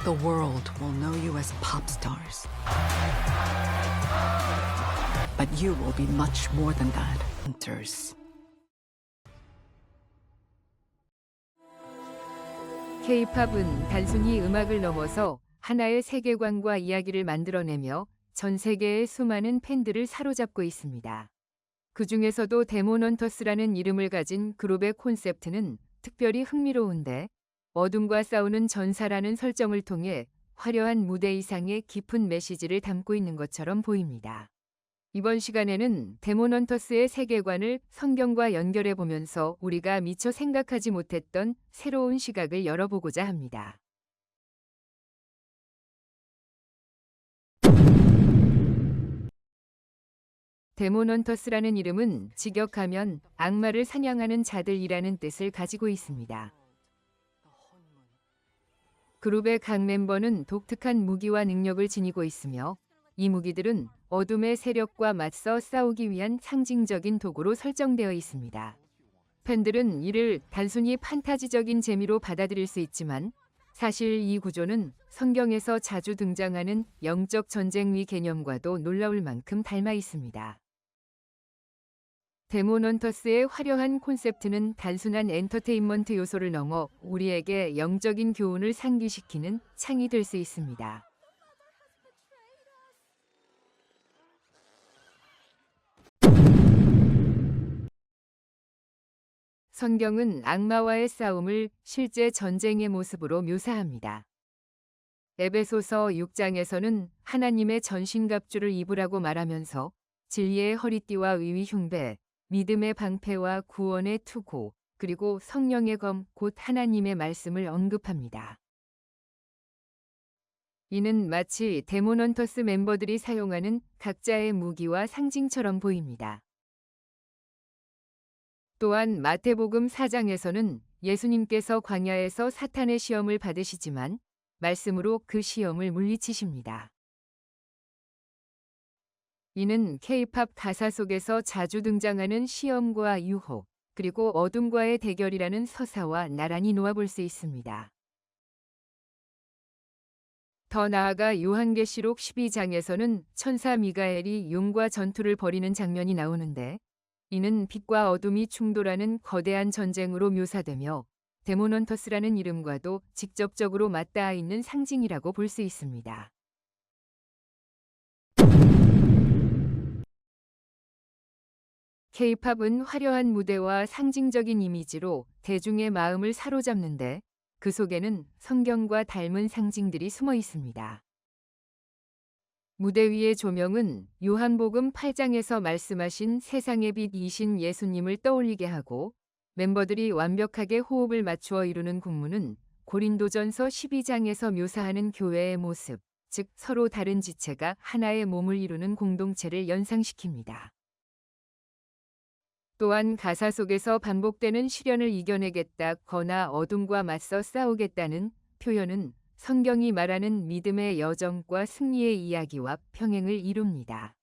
The world will know you as pop stars. But you will be much more than that, hunters. K-팝은 단순히 음악을 넘어서 하나의 세계관과 이야기를 만들어내며 전 세계의 수많은 팬들을 사로잡고 있습니다. 그 중에서도 데몬헌터스라는 이름을 가진 그룹의 콘셉트는 특별히 흥미로운데, 어둠과 싸우는 전사라는 설정을 통해 화려한 무대 이상의 깊은 메시지를 담고 있는 것처럼 보입니다. 이번 시간에는 데몬헌터스의 세계관을 성경과 연결해 보면서 우리가 미처 생각하지 못했던 새로운 시각을 열어보고자 합니다. 데몬헌터스라는 이름은 직역하면 악마를 사냥하는 자들이라는 뜻을 가지고 있습니다. 그룹의 각 멤버는 독특한 무기와 능력을 지니고 있으며, 이 무기들은 어둠의 세력과 맞서 싸우기 위한 상징적인 도구로 설정되어 있습니다. 팬들은 이를 단순히 판타지적인 재미로 받아들일 수 있지만, 사실 이 구조는 성경에서 자주 등장하는 영적 전쟁의 개념과도 놀라울 만큼 닮아 있습니다. 데몬헌터스의 화려한 콘셉트는 단순한 엔터테인먼트 요소를 넘어 우리에게 영적인 교훈을 상기시키는 창이 될 수 있습니다. 성경은 악마와의 싸움을 실제 전쟁의 모습으로 묘사합니다. 에베소서 6장에서는 하나님의 전신갑주를 입으라고 말하면서 진리의 허리띠와 의의 흉배, 믿음의 방패와 구원의 투구, 그리고 성령의 검, 곧 하나님의 말씀을 언급합니다. 이는 마치 데몬헌터스 멤버들이 사용하는 각자의 무기와 상징처럼 보입니다. 또한 마태복음 4장에서는 예수님께서 광야에서 사탄의 시험을 받으시지만 말씀으로 그 시험을 물리치십니다. 이는 K-팝 가사 속에서 자주 등장하는 시험과 유혹, 그리고 어둠과의 대결이라는 서사와 나란히 놓아볼 수 있습니다. 더 나아가 요한계시록 12장에서는 천사 미가엘이 용과 전투를 벌이는 장면이 나오는데, 이는 빛과 어둠이 충돌하는 거대한 전쟁으로 묘사되며 데몬헌터스라는 이름과도 직접적으로 맞닿아 있는 상징이라고 볼 수 있습니다. K-팝은 화려한 무대와 상징적인 이미지로 대중의 마음을 사로잡는데, 그 속에는 성경과 닮은 상징들이 숨어 있습니다. 무대 위의 조명은 요한복음 8장에서 말씀하신 세상의 빛이신 예수님을 떠올리게 하고, 멤버들이 완벽하게 호흡을 맞추어 이루는 군무는 고린도전서 12장에서 묘사하는 교회의 모습, 즉 서로 다른 지체가 하나의 몸을 이루는 공동체를 연상시킵니다. 또한 가사 속에서 반복되는 시련을 이겨내겠다거나 어둠과 맞서 싸우겠다는 표현은 성경이 말하는 믿음의 여정과 승리의 이야기와 평행을 이룹니다.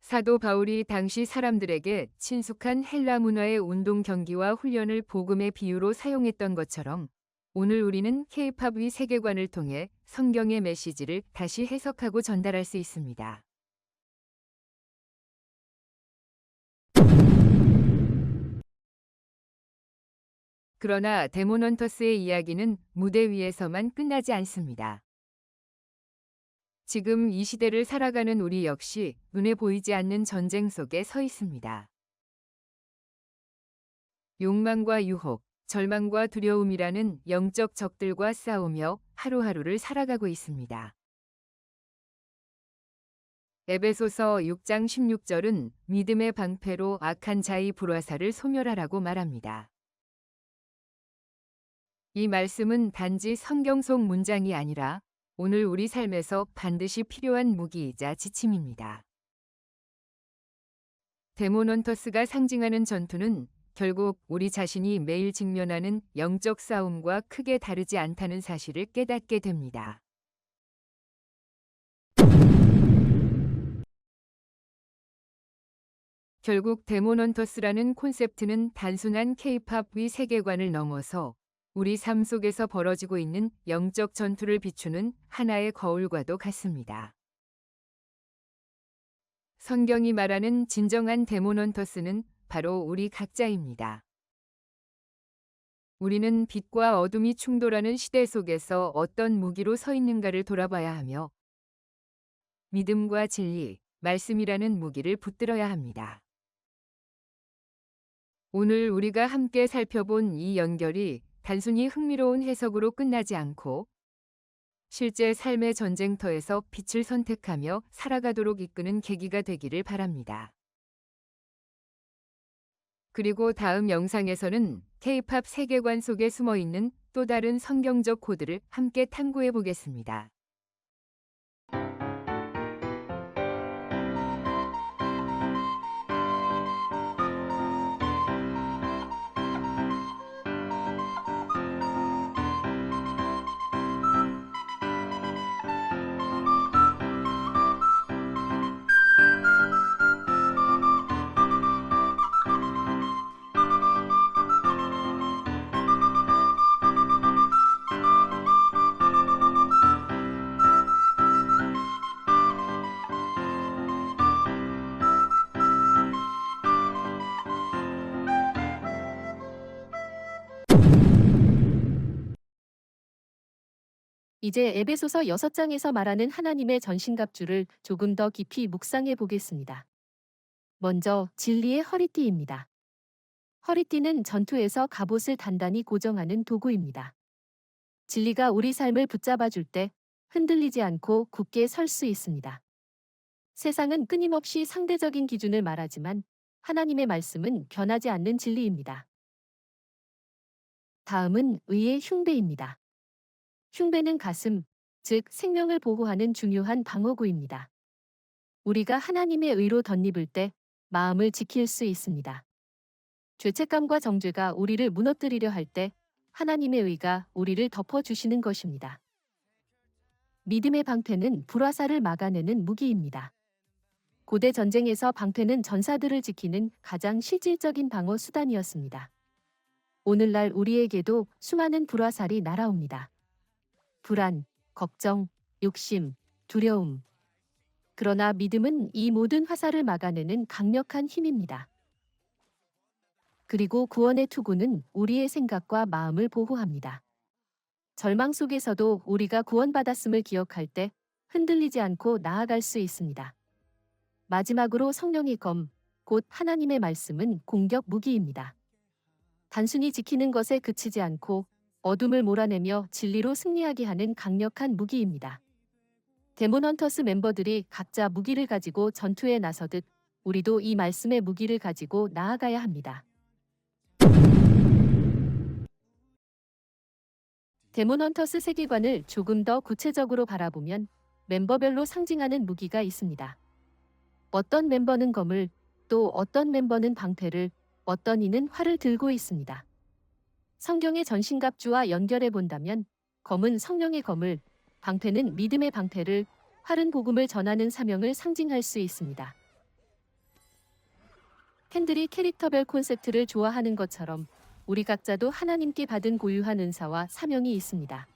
사도 바울이 당시 사람들에게 친숙한 헬라 문화의 운동 경기와 훈련을 복음의 비유로 사용했던 것처럼, 오늘 우리는 K-팝의 세계관을 통해 성경의 메시지를 다시 해석하고 전달할 수 있습니다. 그러나 데몬헌터스의 이야기는 무대 위에서만 끝나지 않습니다. 지금 이 시대를 살아가는 우리 역시 눈에 보이지 않는 전쟁 속에 서 있습니다. 욕망과 유혹, 절망과 두려움이라는 영적 적들과 싸우며 하루하루를 살아가고 있습니다. 에베소서 6장 16절은 믿음의 방패로 악한 자의 불화살을 소멸하라고 말합니다. 이 말씀은 단지 성경 속 문장이 아니라 오늘 우리 삶에서 반드시 필요한 무기이자 지침입니다. 데몬헌터스가 상징하는 전투는 결국 우리 자신이 매일 직면하는 영적 싸움과 크게 다르지 않다는 사실을 깨닫게 됩니다. 결국 데몬헌터스라는 콘셉트는 단순한 K-팝의 세계관을 넘어서 우리 삶 속에서 벌어지고 있는 영적 전투를 비추는 하나의 거울과도 같습니다. 성경이 말하는 진정한 데모넌터스는 바로 우리 각자입니다. 우리는 빛과 어둠이 충돌하는 시대 속에서 어떤 무기로 서 있는가를 돌아봐야 하며 믿음과 진리, 말씀이라는 무기를 붙들어야 합니다. 오늘 우리가 함께 살펴본 이 연결이 단순히 흥미로운 해석으로 끝나지 않고 실제 삶의 전쟁터에서 빛을 선택하며 살아가도록 이끄는 계기가 되기를 바랍니다. 그리고 다음 영상에서는 K-팝 세계관 속에 숨어 있는 또 다른 성경적 코드를 함께 탐구해 보겠습니다. 이제 에베소서 6장에서 말하는 하나님의 전신갑주를 조금 더 깊이 묵상해 보겠습니다. 먼저 진리의 허리띠입니다. 허리띠는 전투에서 갑옷을 단단히 고정하는 도구입니다. 진리가 우리 삶을 붙잡아 줄 때 흔들리지 않고 굳게 설 수 있습니다. 세상은 끊임없이 상대적인 기준을 말하지만 하나님의 말씀은 변하지 않는 진리입니다. 다음은 의의 흉배입니다. 흉배는 가슴, 즉 생명을 보호하는 중요한 방어구입니다. 우리가 하나님의 의로 덧입을 때 마음을 지킬 수 있습니다. 죄책감과 정죄가 우리를 무너뜨리려 할 때 하나님의 의가 우리를 덮어주시는 것입니다. 믿음의 방패는 불화살을 막아내는 무기입니다. 고대 전쟁에서 방패는 전사들을 지키는 가장 실질적인 방어 수단이었습니다. 오늘날 우리에게도 수많은 불화살이 날아옵니다. 불안, 걱정, 욕심, 두려움. 그러나 믿음은 이 모든 화살을 막아내는 강력한 힘입니다. 그리고 구원의 투구는 우리의 생각과 마음을 보호합니다. 절망 속에서도 우리가 구원받았음을 기억할 때 흔들리지 않고 나아갈 수 있습니다. 마지막으로 성령의 검, 곧 하나님의 말씀은 공격 무기입니다. 단순히 지키는 것에 그치지 않고 어둠을 몰아내며 진리로 승리하게 하는 강력한 무기입니다. 데모넌터스 멤버들이 각자 무기를 가지고 전투에 나서듯 우리도 이 말씀의 무기를 가지고 나아가야 합니다. 데모넌터스 세계관을 조금 더 구체적으로 바라보면 멤버별로 상징하는 무기가 있습니다. 어떤 멤버는 검을, 또 어떤 멤버는 방패를, 어떤 이는 활을 들고 있습니다. 성경의 전신갑주와 연결해 본다면 검은 성령의 검을, 방패는 믿음의 방패를, 활은 복음을 전하는 사명을 상징할 수 있습니다. 팬들이 캐릭터별 콘셉트를 좋아하는 것처럼 우리 각자도 하나님께 받은 고유한 은사와 사명이 있습니다.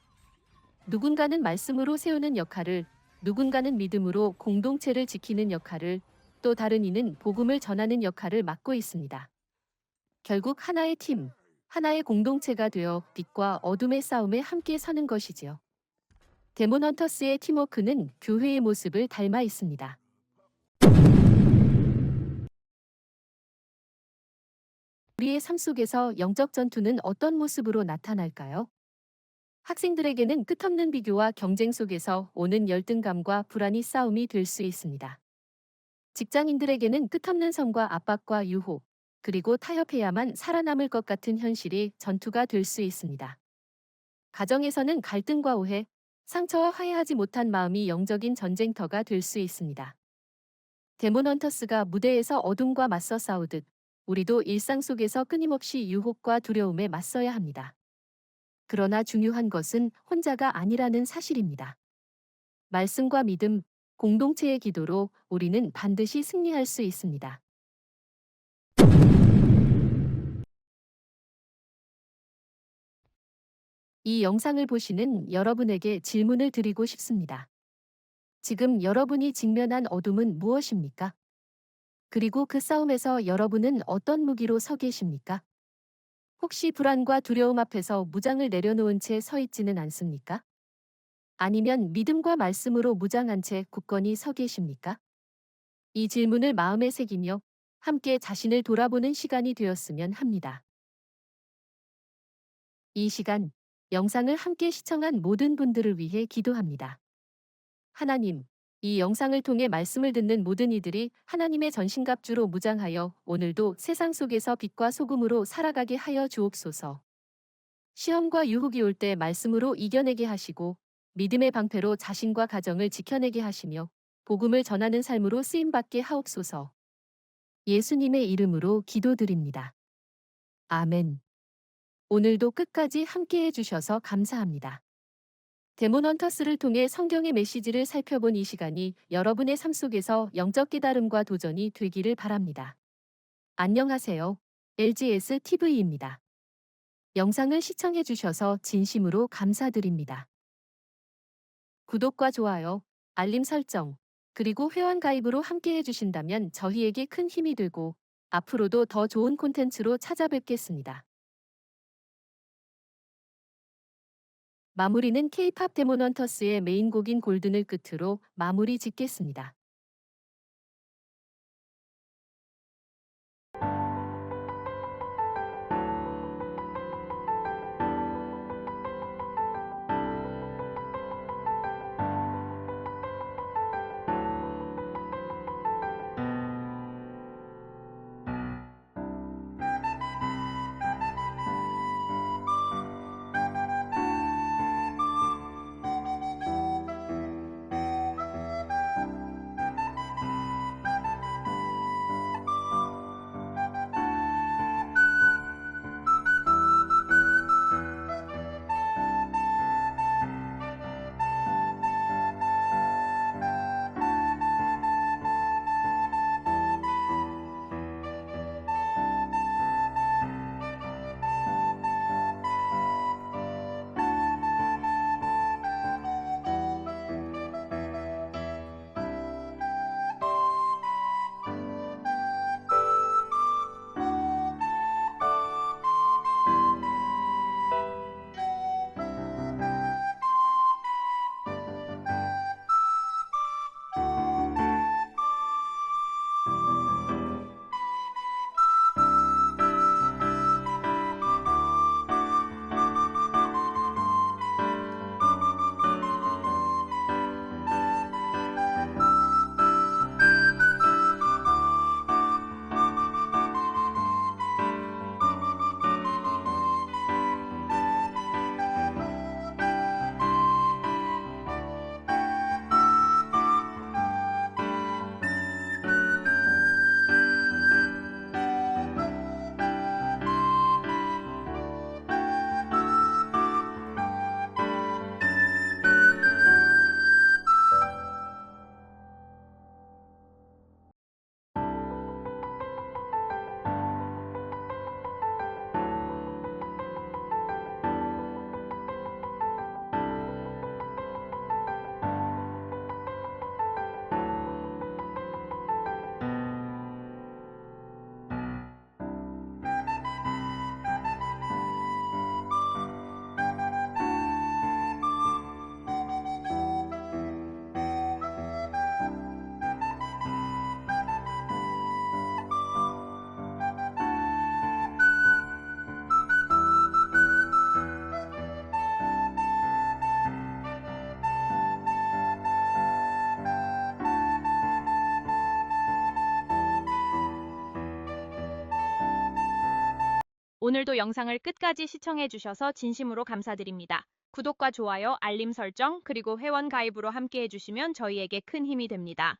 누군가는 말씀으로 세우는 역할을, 누군가는 믿음으로 공동체를 지키는 역할을, 또 다른 이는 복음을 전하는 역할을 맡고 있습니다. 결국 하나의 팀, 하나의 공동체가 되어 빛과 어둠의 싸움에 함께 서는 것이지요. 데모넌터스의 팀워크는 교회의 모습을 닮아 있습니다. 우리의 삶 속에서 영적 전투는 어떤 모습으로 나타날까요? 학생들에게는 끝없는 비교와 경쟁 속에서 오는 열등감과 불안이 싸움이 될 수 있습니다. 직장인들에게는 끝없는 성과 압박과 유혹, 그리고 타협해야만 살아남을 것 같은 현실이 전투가 될 수 있습니다. 가정에서는 갈등과 오해, 상처와 화해하지 못한 마음이 영적인 전쟁터가 될 수 있습니다. 데모넌터스가 무대에서 어둠과 맞서 싸우듯 우리도 일상 속에서 끊임없이 유혹과 두려움에 맞서야 합니다. 그러나 중요한 것은 혼자가 아니라는 사실입니다. 말씀과 믿음, 공동체의 기도로 우리는 반드시 승리할 수 있습니다. 이 영상을 보시는 여러분에게 질문을 드리고 싶습니다. 지금 여러분이 직면한 어둠은 무엇입니까? 그리고 그 싸움에서 여러분은 어떤 무기로 서 계십니까? 혹시 불안과 두려움 앞에서 무장을 내려놓은 채 서 있지는 않습니까? 아니면 믿음과 말씀으로 무장한 채 굳건히 서 계십니까? 이 질문을 마음에 새기며 함께 자신을 돌아보는 시간이 되었으면 합니다. 이 시간, 영상을 함께 시청한 모든 분들을 위해 기도합니다. 하나님, 이 영상을 통해 말씀을 듣는 모든 이들이 하나님의 전신갑주로 무장하여 오늘도 세상 속에서 빛과 소금으로 살아가게 하여 주옵소서. 시험과 유혹이 올 때 말씀으로 이겨내게 하시고 믿음의 방패로 자신과 가정을 지켜내게 하시며 복음을 전하는 삶으로 쓰임받게 하옵소서. 예수님의 이름으로 기도드립니다. 아멘. 오늘도 끝까지 함께해 주셔서 감사합니다. 데몬 헌터스를 통해 성경의 메시지를 살펴본 이 시간이 여러분의 삶 속에서 영적 깨달음과 도전이 되기를 바랍니다. 안녕하세요. LGS TV입니다. 영상을 시청해 주셔서 진심으로 감사드립니다. 구독과 좋아요, 알림 설정, 그리고 회원 가입으로 함께해 주신다면 저희에게 큰 힘이 되고 앞으로도 더 좋은 콘텐츠로 찾아뵙겠습니다. 마무리는 K-팝 데몬 헌터스의 메인곡인 골든을 끝으로 마무리 짓겠습니다. 오늘도 영상을 끝까지 시청해 주셔서 진심으로 감사드립니다. 구독과 좋아요, 알림 설정, 그리고 회원 가입으로 함께 해주시면 저희에게 큰 힘이 됩니다.